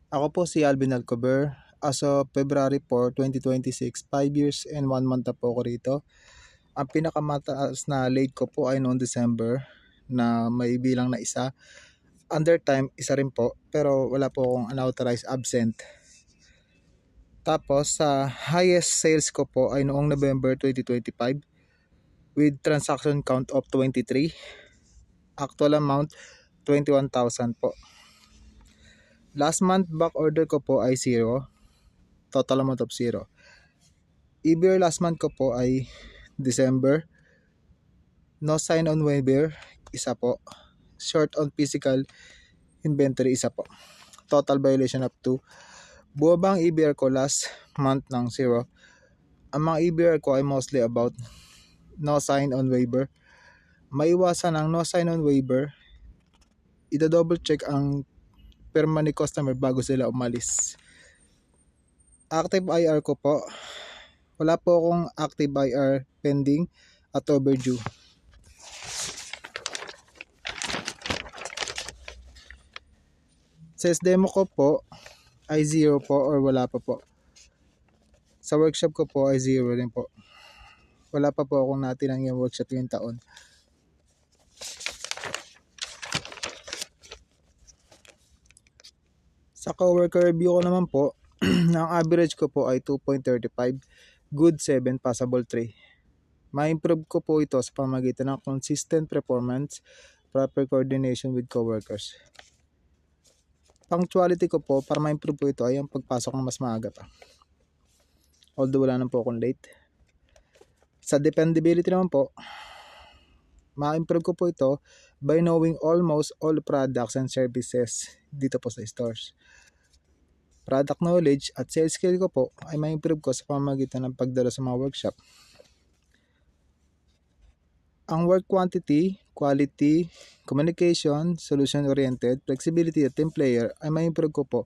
Ako po si Alvin Alcober. As of February 4, 2026, 5 years and 1 month na po ako rito. Ang pinakamataas na late ko po ay noong December na may bilang na isa. Under time, isa rin po. Pero wala po akong unauthorized absent. Tapos sa highest sales ko po ay noong November 2025 with transaction count of 23. Actual amount 21,000 po. Last month back order ko po ay 0. Total amount of 0. EBR last month ko po ay December. No sign on waiver, isa po. Short on physical inventory, isa po. Total violation of 2. Buo ba ang EBR ko last month ng 0? Ang mga EBR ko ay mostly about no sign on waiver. Maiwasan ang no sign on waiver, ida-double check ang perma ni customer bago sila umalis. Active IR ko po, wala po akong active IR pending at overdue. Sales demo ko po ay 0 po or wala pa po. Sa workshop ko po ay 0 rin po. Wala pa po akong natinang yung workshop yung taon. Sa coworker review ko naman po, ang average ko po ay 2.35, good 7, passable 3. Ma-improve ko po ito sa pamamagitan ng consistent performance, proper coordination with coworkers. Punctuality ko po, para ma-improve po ito ay ang pagpasok ng mas maaga pa. Although wala naman po akong late. Sa dependability naman po, ma-improve ko po ito by knowing almost all products and services dito po sa stores. Product knowledge at sales skill ko po ay ma-improve ko sa pamamagitan ng pagdalo sa mga workshop. Ang work quantity, quality, communication, solution-oriented, flexibility at team player ay ma-improve ko po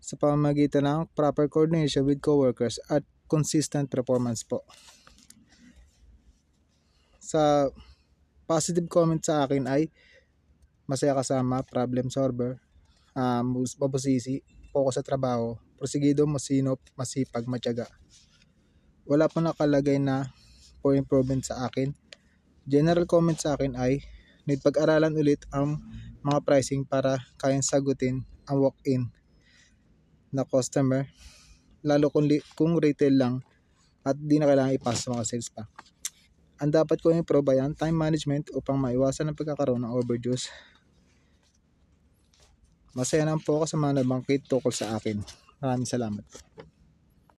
sa pamamagitan ng proper coordination with coworkers at consistent performance po. Sa positive comment sa akin ay masaya kasama, problem solver, mabusisi, focus sa trabaho, prosigido, masinop, masipag, matyaga. Wala pa nakalagay na for improvement sa akin. General comment sa akin ay need pag-aralan ulit ang mga pricing para kayang sagutin ang walk-in na customer, lalo kung retail lang at di na kailangan ipasa sa mga sales pa. Ang dapat ko improve ay ang time management upang maiwasan ang pagkakaroon ng overdues. Masaya naman po ako sa mga nabangkit tukol sa akin. Maraming salamat.